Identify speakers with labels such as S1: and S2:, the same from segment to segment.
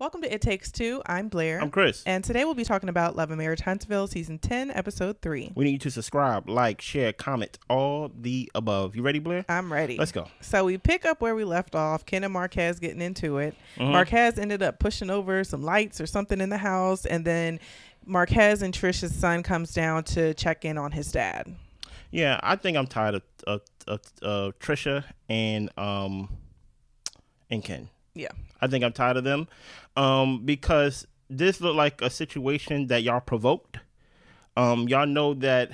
S1: Welcome to It Takes Two. I'm Blair.
S2: I'm Chris.
S1: And today we'll be talking about Love and Marriage Huntsville, Season 10, Episode 3.
S2: We need you to subscribe, like, share, comment, all the above. You ready, Blair?
S1: I'm ready.
S2: Let's go.
S1: So we pick up where we left off. Ken and Marquez getting into it. Marquez ended up pushing over some lights or something in the house. And then Marquez and Trisha's son comes down to check in on his dad.
S2: Yeah, I think I'm tired of Trisha and Ken.
S1: Yeah.
S2: I think I'm tired of them because this looked like a situation that y'all provoked. Y'all know that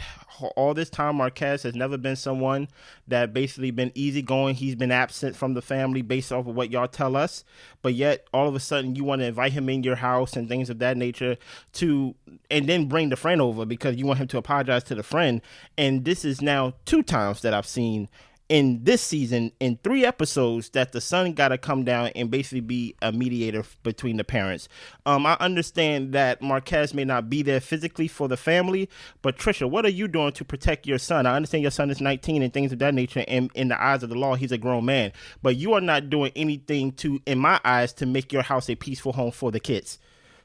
S2: all this time Marquez has never been someone that basically been easygoing. He's been absent from the family based off of what y'all tell us. But yet all of a sudden you want to invite him in your house and things of that nature and then bring the friend over because you want him to apologize to the friend. And this is now 2 times that I've seen in this season, in 3 episodes, that the son got to come down and basically be a mediator between the parents. I understand that Marquez may not be there physically for the family, but Trisha, what are you doing to protect your son? I understand your son is 19 and things of that nature, and in the eyes of the law, he's a grown man. But you are not doing anything to, in my eyes, to make your house a peaceful home for the kids.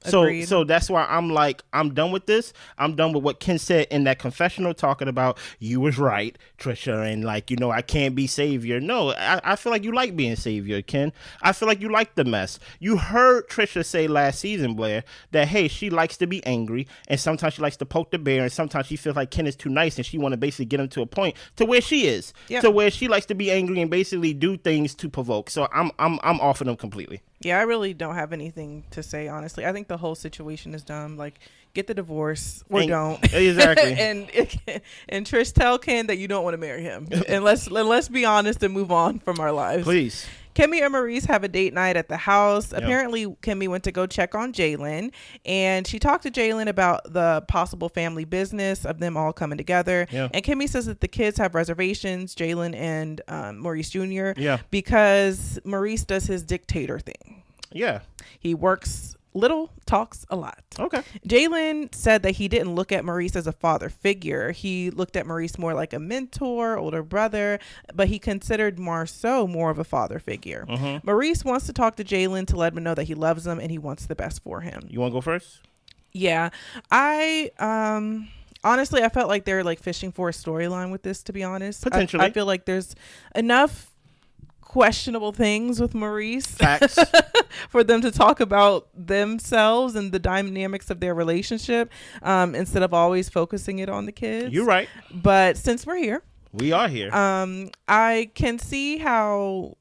S2: So that's why I'm like, I'm done with this. I'm done with what Ken said in that confessional talking about you was right, Trisha, and like, I can't be savior. No, I feel like you like being savior, Ken. I feel like you like the mess. You heard Trisha say last season, Blair, that, hey, she likes to be angry, and sometimes she likes to poke the bear, and sometimes she feels like Ken is too nice, and she want to basically get him to a point to where she is, to where she likes to be angry and basically do things to provoke. So I'm off of them completely.
S1: Yeah, I really don't have anything to say, honestly. I think the whole situation is dumb. Like, get the divorce or don't.
S2: Exactly.
S1: and Trish, tell Ken that you don't want to marry him. And let's be honest and move on from our lives.
S2: Please.
S1: Kimmi and Maurice have a date night at the house. Yep. Apparently, Kimmi went to go check on Jaylin, and she talked to Jaylin about the possible family business of them all coming together. Yeah. And Kimmi says that the kids have reservations, Jaylen and Maurice Jr., because Maurice does his dictator thing.
S2: Yeah.
S1: He works little, talks a lot.
S2: Okay.
S1: Jaylin said that he didn't look at Maurice as a father figure. He looked at Maurice more like a mentor, older brother, but he considered Marsau more of a father figure. Maurice wants to talk to Jaylin to let him know that he loves him and he wants the best for him.
S2: You want to go first?
S1: Yeah. Honestly, I felt like they're like fishing for a storyline with this, to be honest.
S2: Potentially.
S1: I feel like there's enough questionable things with Maurice
S2: Facts.
S1: for them to talk about themselves and the dynamics of their relationship instead of always focusing it on the kids.
S2: You're right.
S1: But since we're here,
S2: we are here.
S1: I can see how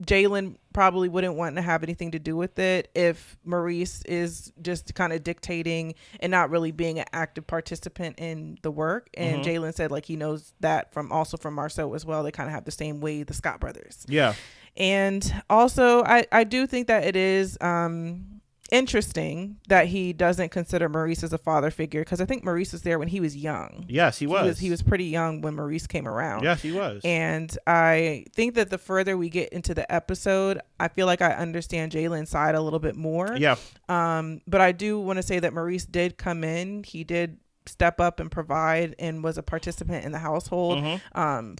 S1: Jaylin probably wouldn't want to have anything to do with it if Maurice is just kind of dictating and not really being an active participant in the work. And Jaylin said like he knows that from Marsau as well. They kind of have the same way, the Scott brothers.
S2: Yeah.
S1: And also I do think that it is interesting that he doesn't consider Maurice as a father figure, because I think Maurice was there when he was young.
S2: Yes, he was.
S1: He was pretty young when Maurice came around.
S2: Yes, he was.
S1: And I think that the further we get into the episode, I feel like I understand Jaylin's side a little bit more.
S2: Yeah.
S1: But I do want to say that Maurice did come in. He did step up and provide and was a participant in the household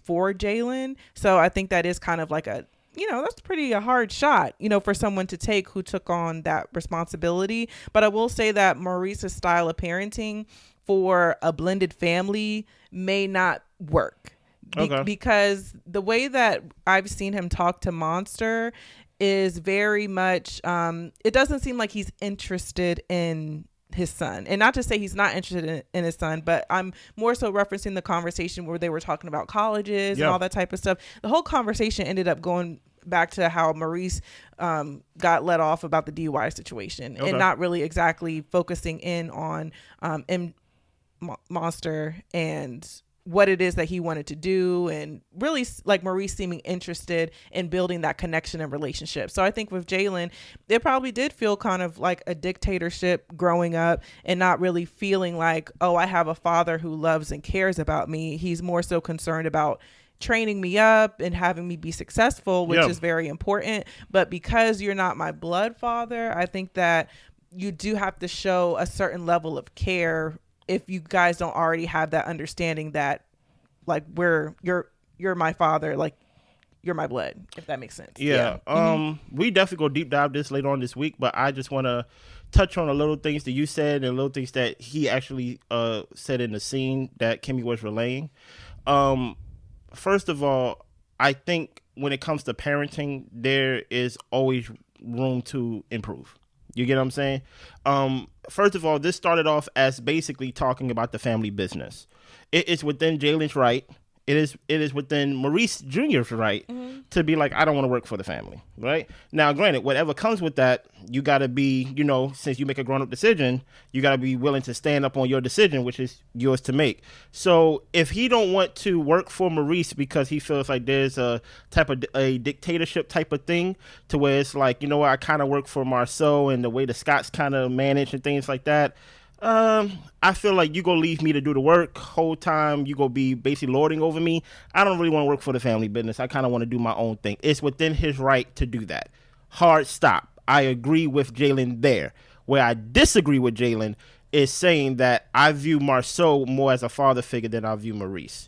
S1: for Jaylin. So I think that is kind of like that's pretty a hard shot, for someone to take who took on that responsibility. But I will say that Maurice's style of parenting for a blended family may not work because the way that I've seen him talk to Monster is very much, it doesn't seem like he's interested in his son. And not to say he's not interested in his son, but I'm more so referencing the conversation where they were talking about colleges and all that type of stuff. The whole conversation ended up going back to how Maurice got let off about the DUI situation and not really exactly focusing in on Monster and what it is that he wanted to do, and really like Maurice seeming interested in building that connection and relationship. So I think with Jaylin, it probably did feel kind of like a dictatorship growing up and not really feeling like, oh, I have a father who loves and cares about me. He's more so concerned about training me up and having me be successful, which is very important. But because you're not my blood father, I think that you do have to show a certain level of care if you guys don't already have that understanding that like you're my father, like you're my blood, if that makes sense.
S2: Yeah. We definitely go deep dive this later on this week, but I just want to touch on a little things that you said and little things that he actually said in the scene that Kimmi was relaying. First of all, I think when it comes to parenting, there is always room to improve. You get what I'm saying? First of all, this started off as basically talking about the family business. It is within Jaylen's right. It is within Maurice Jr.'s right to be like, I don't want to work for the family, right? Now, granted, whatever comes with that, you got to be, you know, since you make a grown-up decision, you got to be willing to stand up on your decision, which is yours to make. So if he don't want to work for Maurice because he feels like there's a type of a dictatorship type of thing to where it's like, you know what, I kind of work for Marsau and the way the Scots kind of manage and things like that, I feel like you gonna leave me to do the work whole time. You gonna be basically lording over me. I don't really want to work for the family business. I kind of want to do my own thing. It's within his right to do that. Hard stop. I agree with Jaylin there. Where I disagree with Jaylin is saying that I view Marsau more as a father figure than I view Maurice.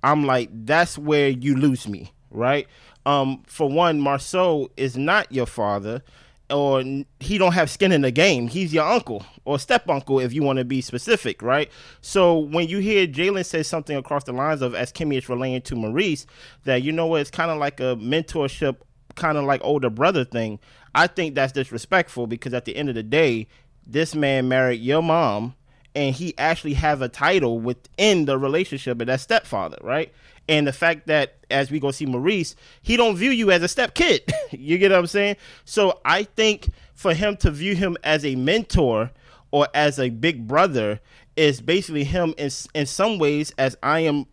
S2: I'm like, that's where you lose me, right? For one, Marsau is not your father, or he don't have skin in the game. He's your uncle or step uncle, if you want to be specific, right? So when you hear Jaylin say something across the lines of, as Kimmi is relaying to Maurice, that, you know what, it's kind of like a mentorship, kind of like older brother thing, I think that's disrespectful, because at the end of the day, this man married your mom, and he actually have a title within the relationship, and that's stepfather, right? And the fact that, as we go see Maurice, he don't view you as a step kid. You get what I'm saying? So I think for him to view him as a mentor or as a big brother is basically him in some ways, as I am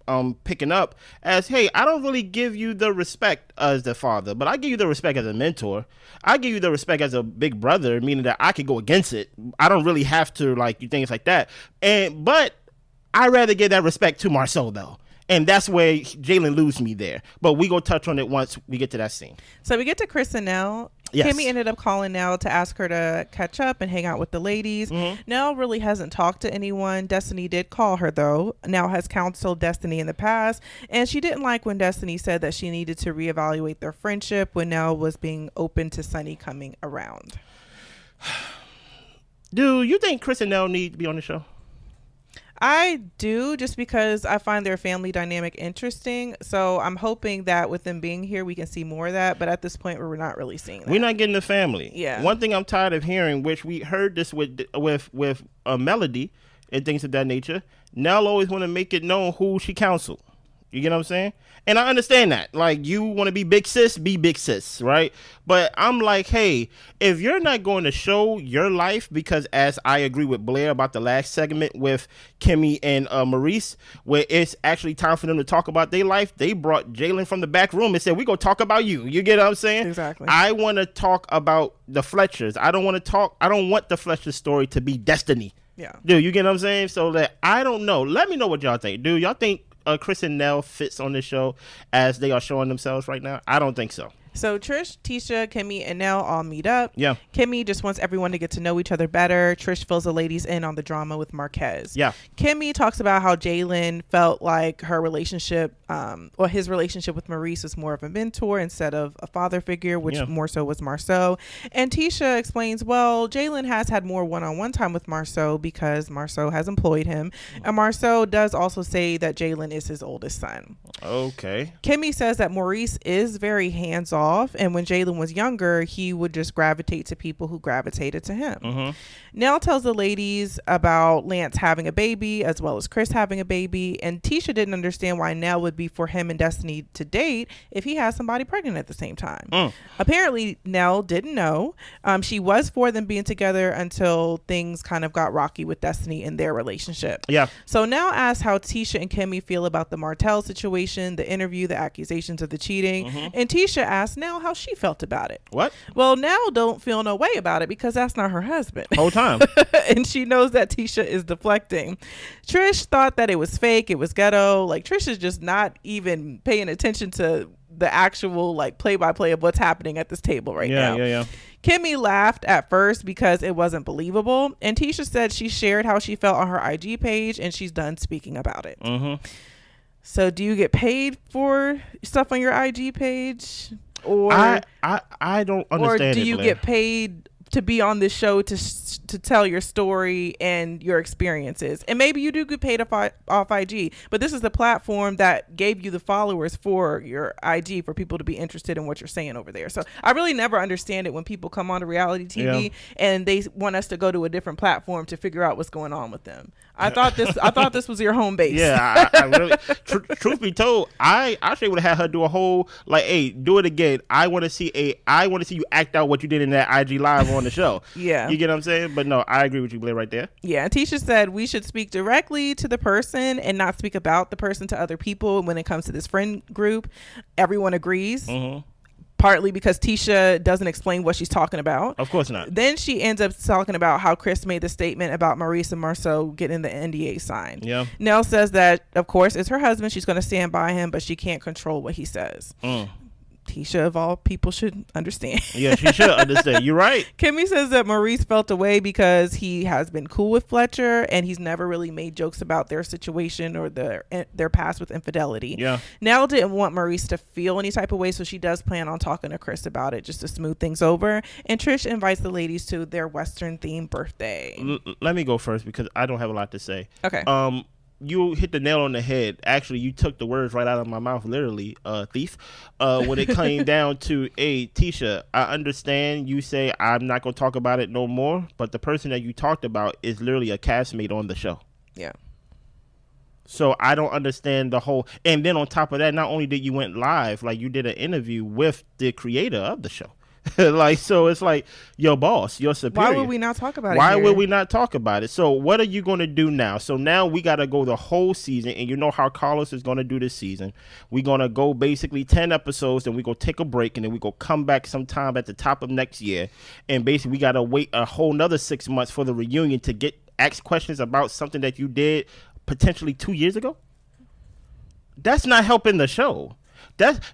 S2: picking up, as, hey, I don't really give you the respect as the father, but I give you the respect as a mentor. I give you the respect as a big brother, meaning that I could go against it. I don't really have to like do things like that. But I rather give that respect to Marsau though. And that's where Jaylin lose me there. But we go touch on it once we get to that scene.
S1: So we get to Chris and Nell. Yes. Kimmi ended up calling Nell to ask her to catch up and hang out with the ladies. Nell really hasn't talked to anyone. Destiny did call her, though. Nell has counseled Destiny in the past, and she didn't like when Destiny said that she needed to reevaluate their friendship when Nell was being open to Sonny coming around.
S2: Do you think Chris and Nell need to be on the show?
S1: I do, just because I find their family dynamic interesting. So I'm hoping that with them being here, we can see more of that. But at this point, we're not really seeing that.
S2: We're not getting the family.
S1: Yeah.
S2: One thing I'm tired of hearing, which we heard this with a Melody and things of that nature, Nell always want to make it known who she counseled. You get what I'm saying? And I understand that. Like, you want to be big sis, right? But I'm like, hey, if you're not going to show your life, because as I agree with Blair about the last segment with Kimmi and Maurice, where it's actually time for them to talk about their life, they brought Jaylin from the back room and said, we go talk about you. You get what I'm saying?
S1: Exactly.
S2: I want to talk about the Fletchers. I don't want the Fletcher story to be Destiny.
S1: Yeah.
S2: Dude, you get what I'm saying? So that, I don't know. Let me know what y'all think. Dude, y'all think Chris and Nell fits on this show as they are showing themselves right now? I don't think so.
S1: So Trish, Tisha, Kimmi, and Nell all meet up.
S2: Yeah.
S1: Kimmi just wants everyone to get to know each other better. Trish fills the ladies in on the drama with Marquez.
S2: Yeah.
S1: Kimmi talks about how Jaylin felt like her relationship, or his relationship with Maurice was more of a mentor instead of a father figure, which more so was Marsau. And Tisha explains, well, Jaylin has had more one-on-one time with Marsau because Marsau has employed him. And Marsau does also say that Jaylin is his oldest son.
S2: Okay.
S1: Kimmi says that Maurice is very hands-off, and when Jaylin was younger, he would just gravitate to people who gravitated to him. Nell tells the ladies about Lance having a baby as well as Chris having a baby, and Tisha didn't understand why Nell would be for him and Destiny to date if he has somebody pregnant at the same time. Apparently Nell didn't know. She was for them being together until things kind of got rocky with Destiny in their relationship.
S2: Yeah.
S1: So Nell asks how Tisha and Kimmi feel about the martel situation, the interview, the accusations of the cheating, and Tisha asks Nell how she felt about it.
S2: What?
S1: Well, Nell don't feel no way about it because that's not her husband.
S2: Whole time.
S1: And she knows that Tisha is deflecting. Trish thought that it was fake. It was ghetto. Like, Trish is just not even paying attention to the actual like play-by-play of what's happening at this table right now.
S2: Yeah.
S1: Kimmi laughed at first because it wasn't believable. And Tisha said she shared how she felt on her IG page and she's done speaking about it. So do you get paid for stuff on your IG page, or
S2: I don't understand.
S1: Or do you get paid to be on this show to tell your story and your experiences? And maybe you do get paid off IG, but this is the platform that gave you the followers for your IG for people to be interested in what you're saying over there. So I really never understand it when people come on to reality TV and they want us to go to a different platform to figure out what's going on with them. I thought this was your home base.
S2: Yeah, I really. Truth be told, I actually would have had her do a whole like, hey, do it again. I want to see you act out what you did in that IG live on the show.
S1: Yeah,
S2: you get what I'm saying. But no, I agree with you, Blair, right there.
S1: Yeah, Tisha said we should speak directly to the person and not speak about the person to other people when it comes to this friend group. Everyone agrees. Partly because Tisha doesn't explain what she's talking about.
S2: Of course not.
S1: Then she ends up talking about how Chris made the statement about Maurice and Marsau getting the NDA signed.
S2: Yeah.
S1: Nell says that, of course, it's her husband. She's going to stand by him, but she can't control what he says. Tisha, of all people, should understand.
S2: Yeah, she should understand. You're right.
S1: Kimmi says that Maurice felt away because he has been cool with Fletcher and he's never really made jokes about their situation or their past with infidelity.
S2: Yeah.
S1: Nell didn't want Maurice to feel any type of way, so she does plan on talking to Chris about it just to smooth things over. And Trish invites the ladies to their Western themed birthday.
S2: Let me go first because I don't have a lot to say.
S1: Okay.
S2: You hit the nail on the head. Actually, you took the words right out of my mouth, literally, thief. When it came down to, Tisha, I understand you say I'm not going to talk about it no more, but the person that you talked about is literally a castmate on the show.
S1: Yeah.
S2: So I don't understand the whole, and then on top of that, not only did you went live, like you did an interview with the creator of the show. Like, so it's like your boss, your superior.
S1: Why would we not talk about it?
S2: Why would we not talk about it? So what are you going to do now? So now we got to go the whole season, and you know how Carlos is going to do this season. We're going to go basically 10 episodes, then we go take a break, and then we go come back sometime at the top of next year. And basically we got to wait a whole nother 6 months for the reunion to get asked questions about something that you did potentially 2 years ago. That's not helping the show.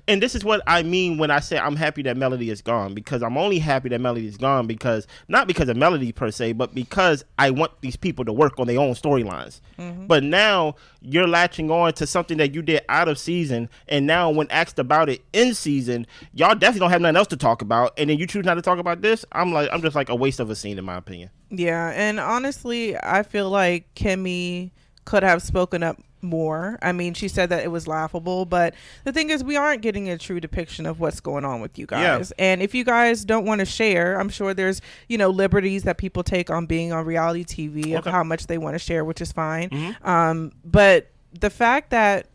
S2: And this is what I mean when I say I'm happy that Melody is gone, because I'm only happy that Melody is gone because not because of Melody per se, but because I want these people to work on their own storylines. But now you're latching on to something that you did out of season, and now when asked about it in season, y'all definitely don't have nothing else to talk about, and then you choose not to talk about this. I'm just like a waste of a scene in my opinion.
S1: Yeah, and honestly, I feel like Kimmi could have spoken up more. I mean, she said that it was laughable, but the thing is, we aren't getting a true depiction of what's going on with you guys. Yeah. And if you guys don't want to share, I'm sure there's, liberties that people take on being on reality TV of how much they want to share, which is fine. But the fact that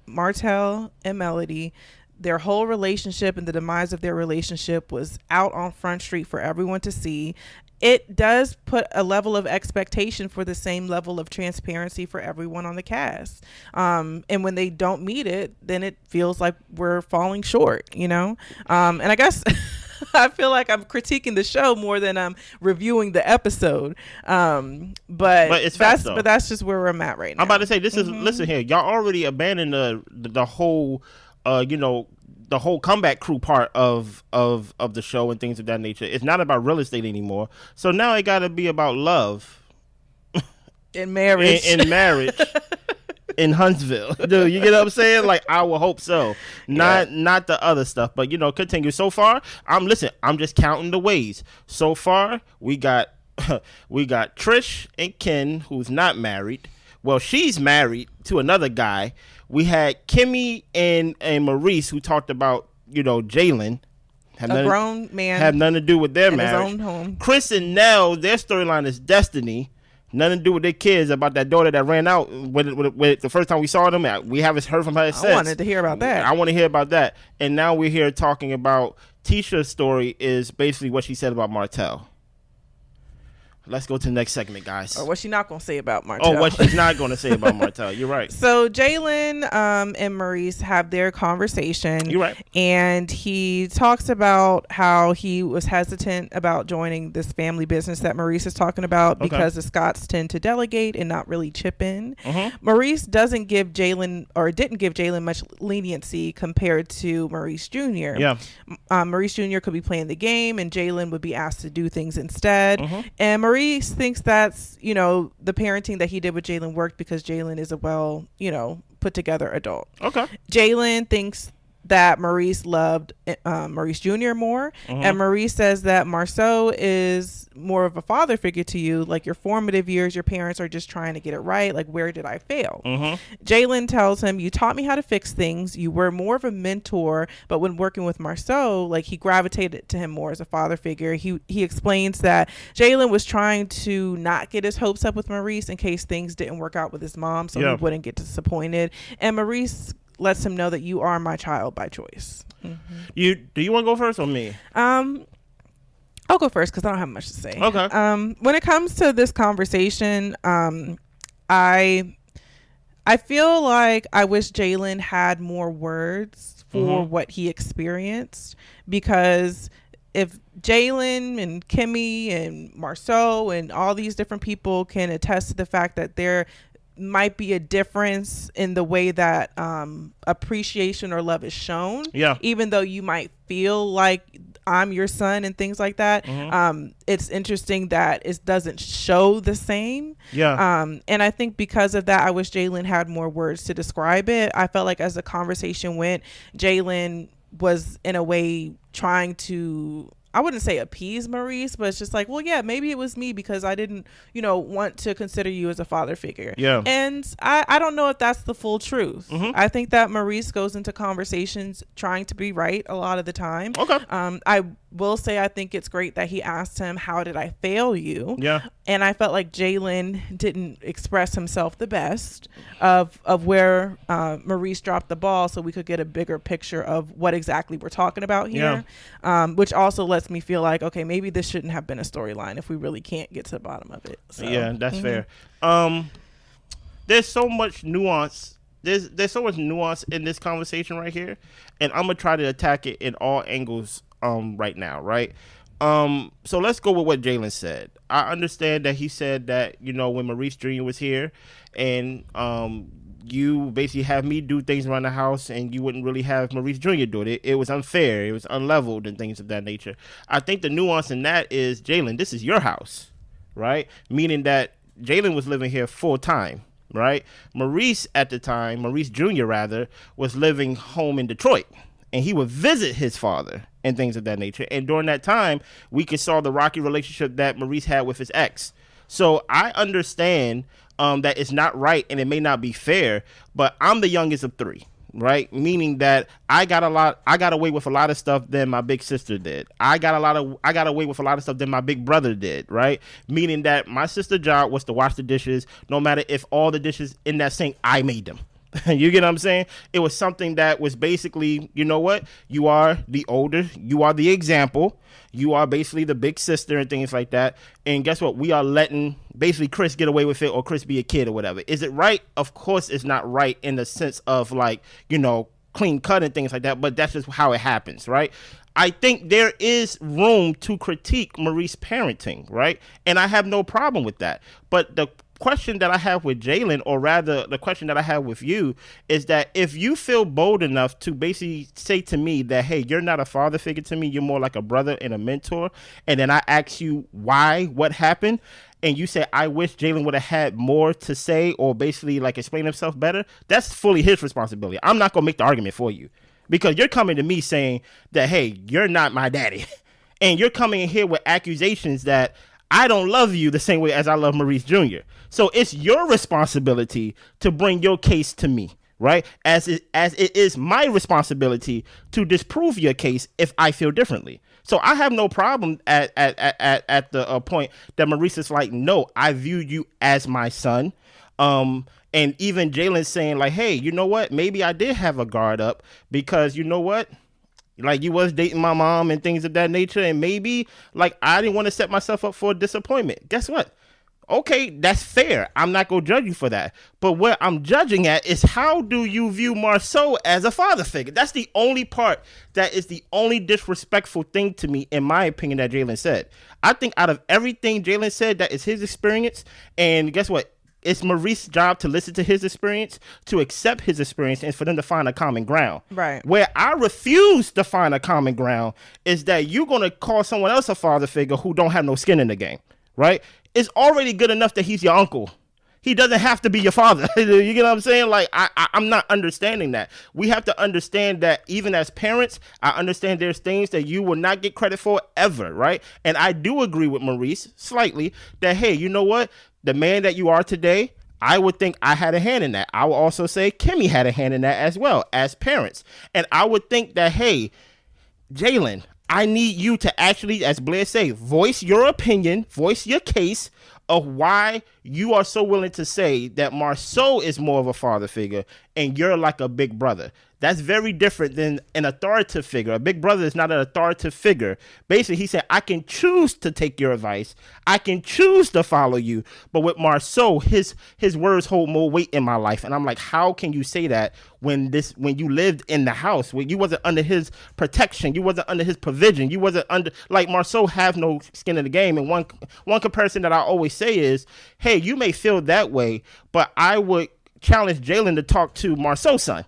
S1: Martel and Melody, their whole relationship and the demise of their relationship was out on Front Street for everyone to see, it does put a level of expectation for the same level of transparency for everyone on the cast. And when they don't meet it, then it feels like we're falling short, And I guess I feel like I'm critiquing the show more than I'm reviewing the episode. But
S2: it's facts, though.
S1: But that's just where I'm at right now.
S2: I'm about to say, this is, listen here, y'all already abandoned the whole, the whole comeback crew part of the show and things of that nature. It's not about real estate anymore. So now it got to be about love.
S1: In marriage.
S2: In marriage. In Huntsville. Dude, you get what I'm saying? Like, I will hope so. Not the other stuff. But, continue. So far, I'm just counting the ways. So far, we got Trish and Ken, who's not married. Well, she's married to another guy. We had Kimmi and Maurice, who talked about, Jaylin.
S1: A grown man.
S2: Have nothing to do with their marriage.
S1: His own home.
S2: Chris and Nell, their storyline is destiny. Nothing to do with their kids, about that daughter that ran out with the first time we saw them. We haven't heard from her since.
S1: I wanted to hear about that.
S2: I want to hear about that. And now we're here talking about Tisha's story is basically what she said about Martel. Let's go to the next segment, guys.
S1: Or what she's not going to say about Martel.
S2: Oh, what she's not going to say about Martel. You're right.
S1: So Jaylen and Maurice have their conversation.
S2: You're right.
S1: And he talks about how he was hesitant about joining this family business that Maurice is talking about because the Scots tend to delegate and not really chip in. Maurice didn't give Jaylin much leniency compared to Maurice Jr.
S2: Yeah.
S1: Maurice Jr. could be playing the game and Jaylin would be asked to do things instead. And Maurice thinks that's, the parenting that he did with Jaylin worked because Jaylin is a put together adult.
S2: Okay.
S1: Jaylin thinks that Maurice loved Maurice Jr. more, and Maurice says that Marsau is more of a father figure to you, like your formative years, your parents are just trying to get it right, like where did I fail? Jaylin tells him, you taught me how to fix things, you were more of a mentor, but when working with Marsau, like he gravitated to him more as a father figure. He explains that Jaylin was trying to not get his hopes up with Maurice in case things didn't work out with his mom, so he wouldn't get disappointed, and Maurice lets him know that you are my child by choice.
S2: Do you want to go first or me?
S1: I'll go first because I don't have much to say.
S2: Okay.
S1: When it comes to this conversation, I feel like I wish Jaylin had more words for what he experienced, because if Jaylin and Kimmi and Marsau and all these different people can attest to the fact that there might be a difference in the way that appreciation or love is shown, even though you might feel like I'm your son and things like that, it's interesting that it doesn't show the same. And I think because of that, I wish Jaylin had more words to describe it. I felt like as the conversation went, Jaylin was in a way trying to, I wouldn't say appease Maurice, but it's just like, well, yeah, maybe it was me because I didn't, want to consider you as a father figure. And I don't know if that's the full truth. I think that Maurice goes into conversations trying to be right a lot of the time. I will say I think it's great that he asked him, how did I fail you? And I felt like Jaylin didn't express himself the best of where Maurice dropped the ball, so we could get a bigger picture of what exactly we're talking about here, which also lets me feel like, okay, maybe this shouldn't have been a storyline if we really can't get to the bottom of it. So,
S2: yeah, that's fair. There's so much nuance. There's so much nuance in this conversation right here, and I'm gonna try to attack it in all angles right now, right? So let's go with what Jaylin said. I understand that he said that, when Maurice Jr. was here and you basically have me do things around the house and you wouldn't really have Maurice Jr. do it. It was unfair. It was unleveled and things of that nature. I think the nuance in that is, Jaylin, this is your house, right? Meaning that Jaylin was living here full time, right? Maurice at the time, Maurice Jr. rather, was living home in Detroit, and he would visit his father and things of that nature. And during that time, we could saw the rocky relationship that Maurice had with his ex. So I understand that it's not right and it may not be fair, but I'm the youngest of three, right? Meaning that I got away with a lot of stuff than my big sister did. I got away with a lot of stuff than my big brother did, right? Meaning that my sister's job was to wash the dishes, no matter if all the dishes in that sink, I made them. You get what I'm saying? It was something that was basically, you know what? You are the older, you are the example, you are basically the big sister and things like that. And guess what? We are letting basically Chris get away with it, or Chris be a kid or whatever. Is it right? Of course it's not right in the sense of like, clean cut and things like that, but that's just how it happens, right? I think there is room to critique Maurice's parenting, right? And I have no problem with that. But the question that I have with Jaylin, or rather the question that I have with you, is that if you feel bold enough to basically say to me that, hey, you're not a father figure to me, you're more like a brother and a mentor, and then I ask you why, what happened, and you say, I wish Jaylin would have had more to say or basically like explain himself better, that's fully his responsibility. I'm not going to make the argument for you, because you're coming to me saying that, hey, you're not my daddy, and you're coming in here with accusations that I don't love you the same way as I love Maurice Jr. So it's your responsibility to bring your case to me, right? As it is my responsibility to disprove your case if I feel differently. So I have no problem at the point that Maurice is like, no, I view you as my son. And even Jaylin saying like, hey, you know what? Maybe I did have a guard up because you know what? Like, you was dating my mom and things of that nature, and maybe like I didn't want to set myself up for a disappointment. Guess what? Okay, that's fair. I'm not going to judge you for that. But what I'm judging at is, how do you view Marsau as a father figure? That's the only part that is the only disrespectful thing to me, in my opinion, that Jaylin said. I think out of everything Jaylin said, that is his experience. And guess what? It's Maurice's job to listen to his experience, to accept his experience, and for them to find a common ground.
S1: Right.
S2: Where I refuse to find a common ground is that you're going to call someone else a father figure who don't have no skin in the game, right? It's already good enough that he's your uncle. He doesn't have to be your father. You get what I'm saying? Like, I'm not understanding that. We have to understand that even as parents, I understand there's things that you will not get credit for ever, right? And I do agree with Maurice slightly that, hey, you know what? The man that you are today, I would think I had a hand in that. I will also say Kimmi had a hand in that as well as parents. And I would think that, hey, Jaylin, I need you to actually, as Blair say, voice your opinion, voice your case of why you are so willing to say that Marsau is more of a father figure and you're like a big brother. That's very different than an authoritative figure. A big brother is not an authoritative figure. Basically, he said, I can choose to take your advice. I can choose to follow you. But with Marsau, his words hold more weight in my life. And I'm like, how can you say that when you lived in the house, when you wasn't under his protection, you wasn't under his provision, you wasn't under, like, Marsau have no skin in the game. And one comparison that I always say is, hey, you may feel that way, but I would challenge Jaylin to talk to Marsau's son.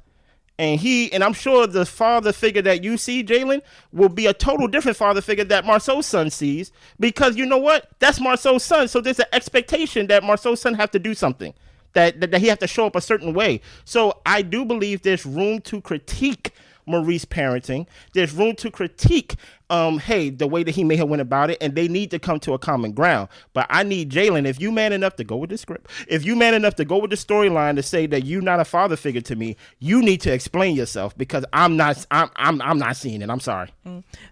S2: And I'm sure the father figure that you see, Jaylin, will be a total different father figure that Marsau's son sees, because you know what? That's Marsau's son. So there's an expectation that Marsau's son have to do something, that he have to show up a certain way. So I do believe there's room to critique Maurice parenting. There's room to critique the way that he may have went about it, and they need to come to a common ground. But I need Jaylin, if you man enough to go with the script, if you man enough to go with the storyline to say that you're not a father figure to me, you need to explain yourself, because I'm not seeing it. I'm sorry.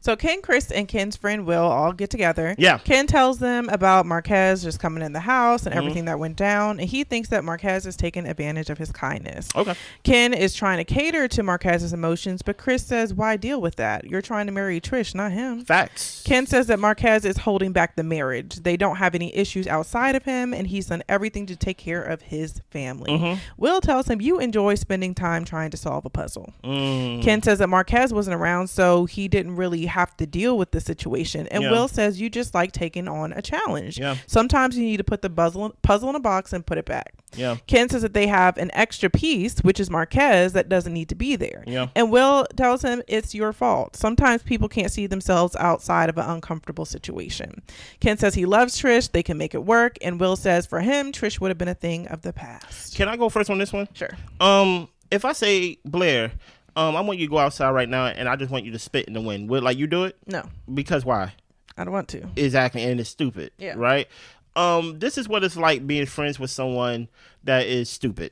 S1: So Ken, Chris, and Ken's friend Will all get together.
S2: Yeah.
S1: Ken tells them about Marquez just coming in the house and everything that went down, and he thinks that Marquez has taken advantage of his kindness.
S2: Okay.
S1: Ken is trying to cater to Marquez's emotions, but Chris says, why deal with that? You're trying to marry Trish, not him.
S2: Facts.
S1: Ken says that Marquez is holding back the marriage. They don't have any issues outside of him, and he's done everything to take care of his family. Will tells him, you enjoy spending time trying to solve a puzzle. Ken says that Marquez wasn't around, so he didn't really have to deal with the situation. And Will says, you just like taking on a challenge. Sometimes you need to put the puzzle in a box and put it back. Ken says that they have an extra piece, which is Marquez, that doesn't need to be there. And Will tells him, it's your fault. Sometimes people can't see themselves outside of an uncomfortable situation. Ken says he loves Trish. They can make it work. And Will says for him, Trish would have been a thing of the past.
S2: Can I go first on this one?
S1: Sure.
S2: If I say, Blair, I want you to go outside right now, and I just want you to spit in the wind. Would you do it?
S1: No.
S2: Because why?
S1: I don't want to.
S2: Exactly, and it's stupid.
S1: Yeah.
S2: Right? This is what it's like being friends with someone that is stupid.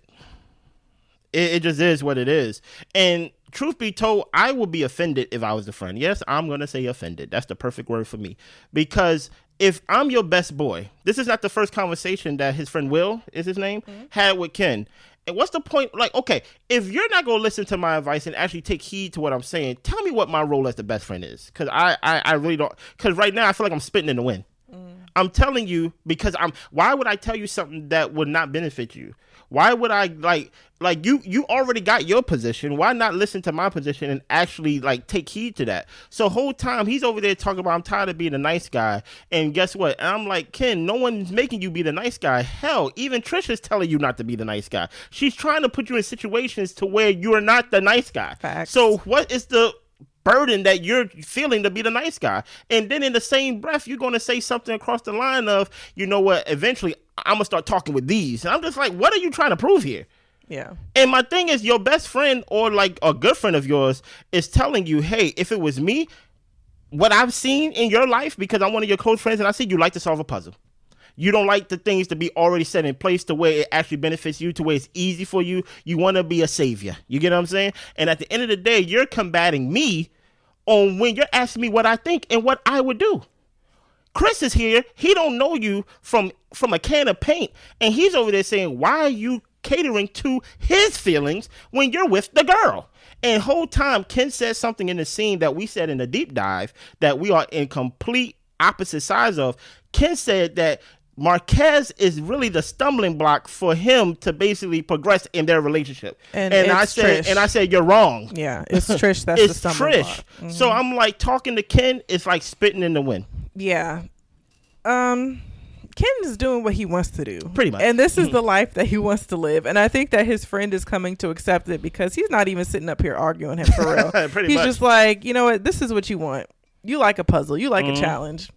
S2: It just is what it is. And truth be told, I would be offended if I was the friend. Yes, I'm going to say offended. That's the perfect word for me. Because if I'm your best boy, this is not the first conversation that his friend Will, is his name, had with Ken. And what's the point? Like, okay, if you're not going to listen to my advice and actually take heed to what I'm saying, tell me what my role as the best friend is. Because I really don't. Because right now I feel like I'm spitting in the wind. I'm telling you, because why would I tell you something that would not benefit you? Why would I you already got your position. Why not listen to my position and actually take heed to that? So whole time he's over there talking about, I'm tired of being a nice guy. And guess what? And I'm like, Ken, no one's making you be the nice guy. Hell, even Trisha's telling you not to be the nice guy. She's trying to put you in situations to where you're not the nice guy.
S1: Facts.
S2: So what is the burden that you're feeling to be the nice guy? And then in the same breath, you're going to say something across the line of, you know what, eventually I'm going to start talking with these. And I'm just like, what are you trying to prove here?
S1: Yeah.
S2: And my thing is, your best friend or a good friend of yours is telling you, hey, if it was me, what I've seen in your life, because I'm one of your close friends, and I see you like to solve a puzzle. You don't like the things to be already set in place to where it actually benefits you, to where it's easy for you. You want to be a savior. You get what I'm saying? And at the end of the day, you're combating me on when you're asking me what I think and what I would do. Chris is here. He don't know you from a can of paint. And he's over there saying, why are you catering to his feelings when you're with the girl? And whole time, Ken said something in the scene that we said in the deep dive that we are in complete opposite sides of. Ken said that Marquez is really the stumbling block for him to basically progress in their relationship. And I said, you're wrong.
S1: Yeah, it's Trish that's
S2: it's
S1: the stumbling block.
S2: Mm-hmm. So I'm talking to Ken, it's like spitting in the wind.
S1: Yeah. Ken is doing what he wants to do.
S2: Pretty much.
S1: And this is the life that he wants to live. And I think that his friend is coming to accept it, because he's not even sitting up here arguing him for real. He's just like, you know what, this is what you want. You like a puzzle. You like a challenge.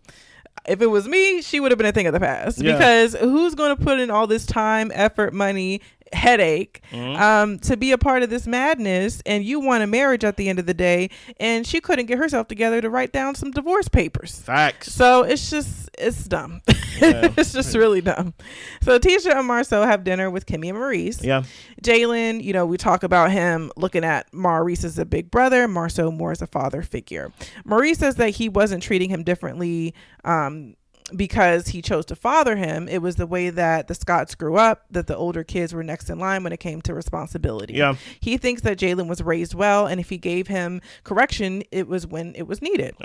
S1: if it was me, she would have been a thing of the past, because who's going to put in all this time, effort, money, headache to be a part of this madness? And you want a marriage at the end of the day, and she couldn't get herself together to write down some divorce papers.
S2: Facts.
S1: So it's dumb. It's just really dumb. So Tisha and Marsau have dinner with Kimmi and Maurice. Jaylin, you know, we talk about him looking at Maurice as a big brother, Marsau more as a father figure. Maurice says that he wasn't treating him differently because he chose to father him. It was the way that the Scotts grew up, that the older kids were next in line when it came to responsibility. He thinks that Jaylin was raised well, and if he gave him correction, it was when it was needed.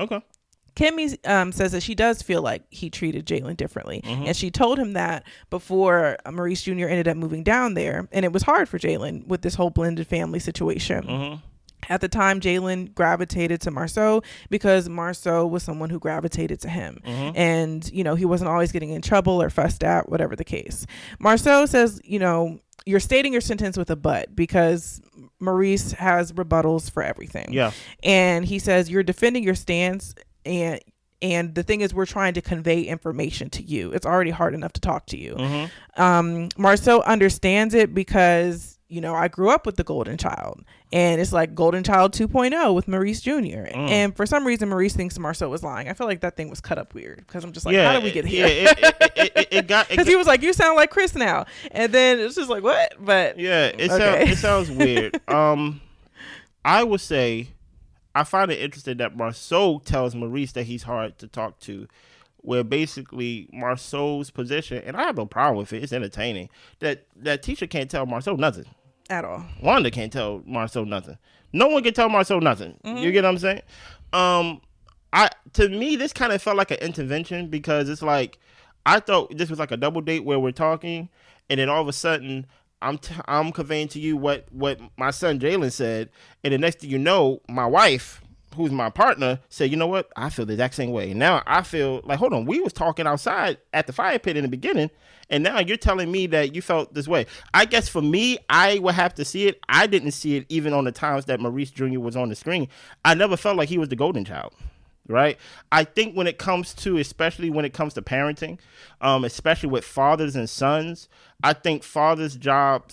S1: Kimmi says that she does feel like he treated Jaylin differently. And she told him that before Maurice Jr. ended up moving down there. And it was hard for Jaylin with this whole blended family situation. At the time, Jaylin gravitated to Marsau because Marsau was someone who gravitated to him. And, you know, he wasn't always getting in trouble or fussed at, whatever the case. Marsau says, you know, you're stating your sentence with a but, because Maurice has rebuttals for everything. And he says you're defending your stance, and the thing is, we're trying to convey information to you. It's already hard enough to talk to you. Marsau understands it because, you know, I grew up with the golden child, and it's like golden child 2.0 with Maurice Jr. And for some reason, Maurice thinks Marsau was lying. I feel like that thing was cut up weird, because I'm just like, how did we get here? Because he was like, you sound like Chris now. And then it's just like, what? But
S2: it sounds weird. I would say, I find it interesting that Marsau tells Maurice that he's hard to talk to, where basically Marsau's position, and I have no problem with it, it's entertaining, that Tisha can't tell Marsau nothing.
S1: At all.
S2: Wanda can't tell Marsau nothing. No one can tell Marsau nothing. You get what I'm saying? To me, this kind of felt like an intervention, because it's like, I thought this was like a double date where we're talking, and then all of a sudden, I'm conveying to you what my son Jaylin said, and the next thing you know, my wife, who's my partner, said, you know what, I feel the exact same way. Now I feel like, hold on, we was talking outside at the fire pit in the beginning, and now you're telling me that you felt this way. I guess for me, I would have to see it. I didn't see it even on the times that Maurice Jr. was on the screen. I never felt like he was the golden child. Right. I think when it comes to, especially when it comes to parenting, especially with fathers and sons, I think a father's job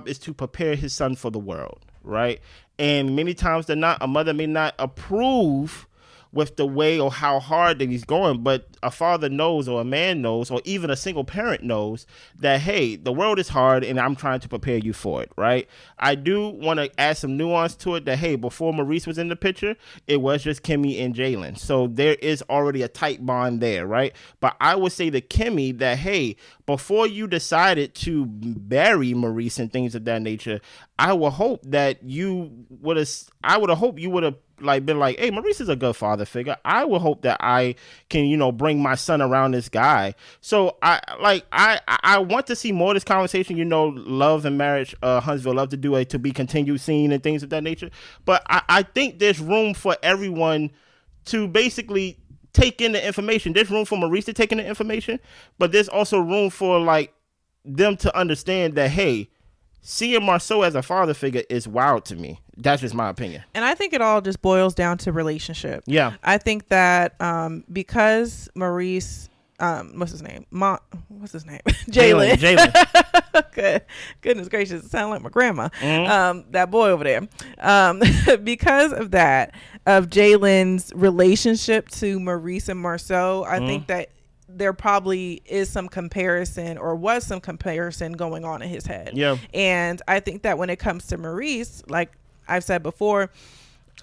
S2: is to prepare his son for the world. Right. And many times than not, a mother may not approve with the way or how hard that he's going, but a father knows, or a man knows, or even a single parent knows that, hey, the world is hard and I'm trying to prepare you for it, right? I do want to add some nuance to it that, hey, before Maurice was in the picture, it was just Kimmi and Jaylin. So there is already a tight bond there, right? But I would say to Kimmi that, hey, before you decided to bury Maurice and things of that nature, I would hope that you would have like been like, hey, Maurice is a good father figure. I would hope that I can, you know, bring my son around this guy. So I want to see more of this conversation. You know, Love and Marriage, Huntsville love to do a to be continued scene and things of that nature. But I think there's room for everyone to basically take in the information. There's room for Maurice to take in the information, but there's also room for like them to understand that, hey, seeing Marsau as a father figure is wild to me. That's just my opinion. And
S1: I think it all just boils down to relationship.
S2: Yeah.
S1: I think that because Maurice, what's his name? Jaylin. Good. Goodness gracious. It sounds like my grandma. That boy over there. Because of that, of Jaylin's relationship to Maurice and Marsau, I think that there probably is some comparison, or was some comparison going on in his head.
S2: Yeah.
S1: And I think that when it comes to Maurice, like I've said before,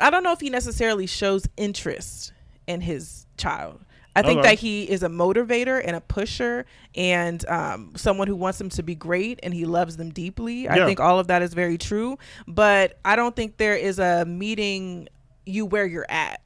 S1: I don't know if he necessarily shows interest in his child. I think that he is a motivator and a pusher, and someone who wants them to be great, and he loves them deeply. I think all of that is very true, but I don't think there is a meeting you where you're at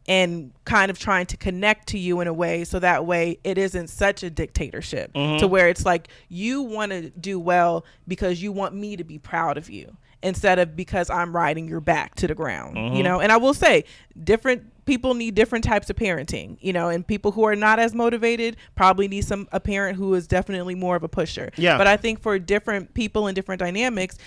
S1: and kind of trying to connect to you in a way, so that way it isn't such a dictatorship to where it's like you want to do well because you want me to be proud of you, instead of because I'm riding your back to the ground, you know. And I will say, different people need different types of parenting, you know, and people who are not as motivated probably need a parent who is definitely more of a pusher.
S2: Yeah.
S1: But I think for different people and different dynamics,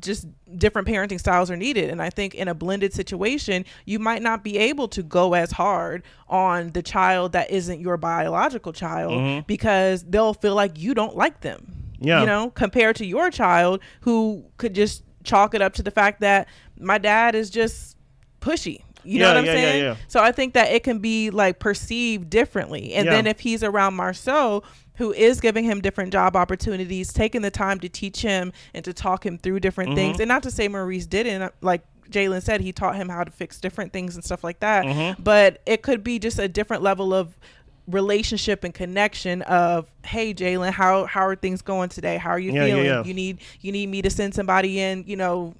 S1: just different parenting styles are needed. And I think in a blended situation, you might not be able to go as hard on the child that isn't your biological child because they'll feel like you don't like them. You know, compared to your child who could just chalk it up to the fact that my dad is just pushy. You know what I'm saying? Yeah. So I think that it can be like perceived differently. And then if he's around Marsau, who is giving him different job opportunities, taking the time to teach him and to talk him through different things. And not to say Maurice didn't, like Jaylin said, he taught him how to fix different things and stuff like that. But it could be just a different level of relationship and connection of, hey Jaylin, how are things going today? How are you feeling? You need me to send somebody in, you know,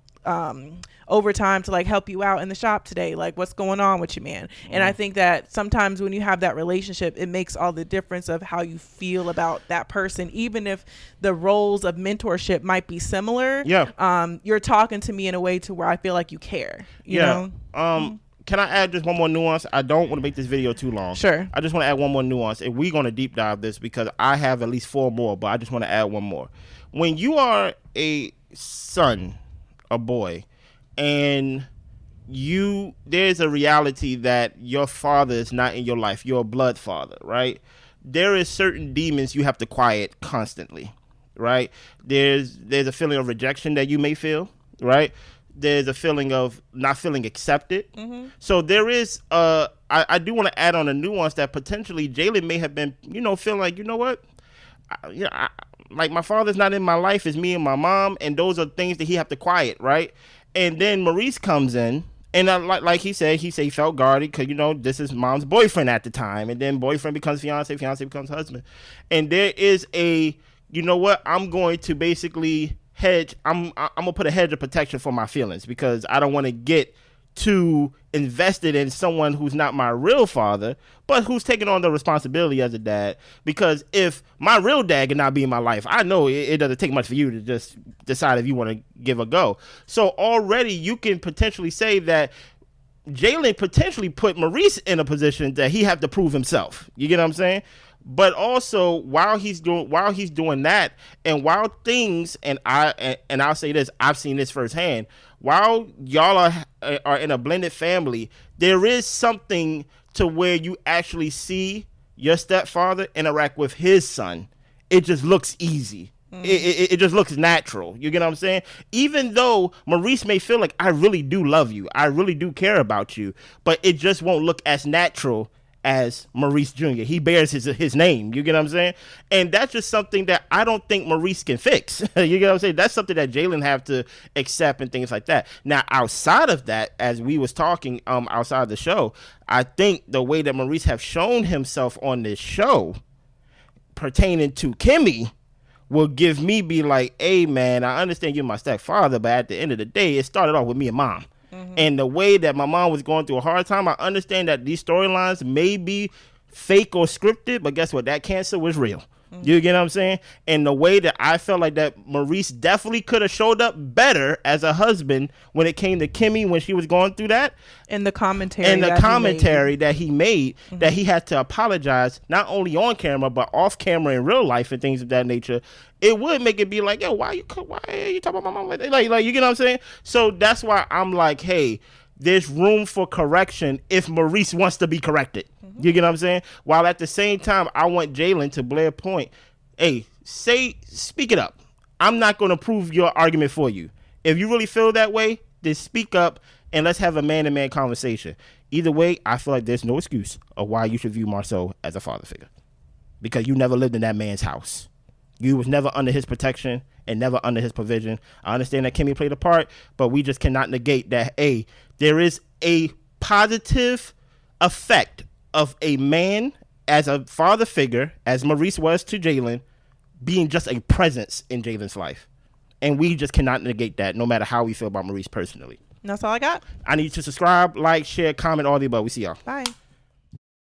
S1: overtime to like help you out in the shop today, like what's going on with you, man? And I think that sometimes when you have that relationship, it makes all the difference of how you feel about that person, even if the roles of mentorship might be similar. You're talking to me in a way to where I feel like you care, you know.
S2: Can I add just one more nuance? I don't want to make this video too long.
S1: Sure.
S2: I just want to add one more nuance, and we're going to deep dive this because I have at least 4 more, but I just want to add one more. When you are a son, a boy, and there's a reality that your father is not in your life, your blood father, right? There is certain demons you have to quiet constantly, right? There's a feeling of rejection that you may feel, right? There's a feeling of not feeling accepted. So there is I do want to add on a nuance that potentially Jaylin may have been, you know, feeling like, you know what, like my father's not in my life, it's me and my mom, and those are things that he have to quiet, right? And then Maurice comes in, and like he said he felt guarded because, you know, this is mom's boyfriend at the time, and then boyfriend becomes fiance becomes husband, and there is a, you know what, I'm going to basically hedge, I'm gonna put a hedge of protection for my feelings because I don't want to get too invested in someone who's not my real father, but who's taking on the responsibility as a dad. Because if my real dad cannot be in my life, I know it doesn't take much for you to just decide if you want to give a go. So already you can potentially say that Jaylin potentially put Maurice in a position that he have to prove himself. You get what I'm saying? But also while he's doing that, and while things, and I'll say this, I've seen this firsthand, while y'all are in a blended family, there is something to where you actually see your stepfather interact with his son. It just looks easy. It just looks natural. You get what I'm saying? Even though Maurice may feel like, I really do love you, I really do care about you, but it just won't look as natural as Maurice Jr. He bears his name. You get what I'm saying? And that's just something that I don't think Maurice can fix. You get what I'm saying? That's something that Jaylin have to accept and things like that. Now, outside of that, as we was talking outside the show, I think the way that Maurice have shown himself on this show pertaining to Kimmi will give me be like, hey, man, I understand you're my stepfather, but at the end of the day, it started off with me and mom. And the way that my mom was going through a hard time, I understand that these storylines may be fake or scripted, but guess what? That cancer was real. You get what I'm saying? And the way that I felt like that Maurice definitely could have showed up better as a husband when it came to Kimmi when she was going through that.
S1: And the commentary
S2: that he made, that he had to apologize not only on camera but off camera in real life and things of that nature. It would make it be like, yo, why are you talking about my mom like that? Like you get what I'm saying? So that's why I'm like, hey, there's room for correction if Maurice wants to be corrected. You get what I'm saying? While at the same time, I want Jaylin to Blair's point, hey, speak it up. I'm not going to prove your argument for you. If you really feel that way, then speak up and let's have a man-to-man conversation. Either way, I feel like there's no excuse of why you should view Marsau as a father figure, because you never lived in that man's house. You was never under his protection and never under his provision. I understand that Kimmi played a part, but we just cannot negate that, hey, there is a positive effect of a man as a father figure, as Maurice was to Jaylin, being just a presence in Jaylin's life. And we just cannot negate that, no matter how we feel about Maurice personally.
S1: That's all I got.
S2: I need you to subscribe, like, share, comment, all the above. We see y'all.
S1: Bye.